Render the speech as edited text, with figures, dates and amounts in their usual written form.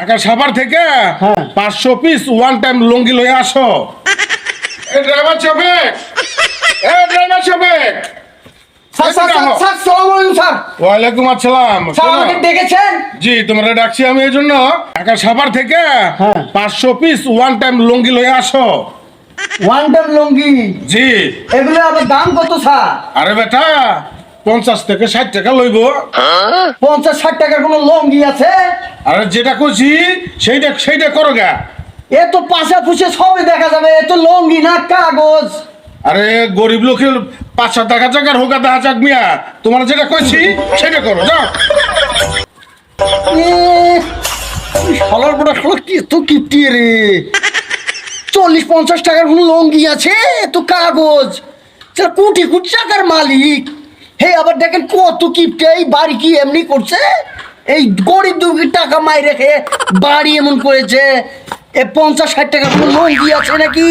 ঢাকা সাভার থেকে হ্যাঁ। 500 piece one time লুঙ্গি লয়ে আসো। এ ড্রাইভার সাহেব, এ ড্রাইভার সাহেব, স্যার স্যার স্যার স্যার আসসালামু আলাইকুম স্যার। ওয়ালাইকুম আসসালাম। স্যার শোনো, আমাকে ডেকেছেন? জি তোমরা ডাকছি আমি এই জন্য ঢাকা সাভার থেকে হ্যাঁ। 500 পিস ওয়ান টাইম লুঙ্গি লয়ে আসো। ওয়ান টাইম লুঙ্গি, জি এগুলো আবার দাম কত স্যার? আরে বেটা 50 থেকে 60 টাকা লইব। 50-60 টাকার কোনো লুঙ্গি আছে? আরে যেটা কইছি সেইটা করো গা। এ তো পাশা ফুসে সবই দেখা যাবে, এ তো লুঙ্গি না কাগজ। আরে গরিব লোকের 5-7 টাকা জায়গার হোক দেখা যাক মিয়া, তোমার যেটা কইছি সেটা করো যাও। শালার বড় শালা কি তো কিপটি রে, 40-50 টাকার কোনো লুঙ্গি আছে? এ তো কাগজ। স্যার কোটি কোটি টাকার মালিক, হে আবার দেখেন কত কিপটে, এই বাড়ি কি এমনি করছে? এই গরিব দুঃখীর টাকা মাই রেখে বাড়ি এমন করেছে। এ 50-60 টাকার কোনো লুঙ্গি আছে নাকি?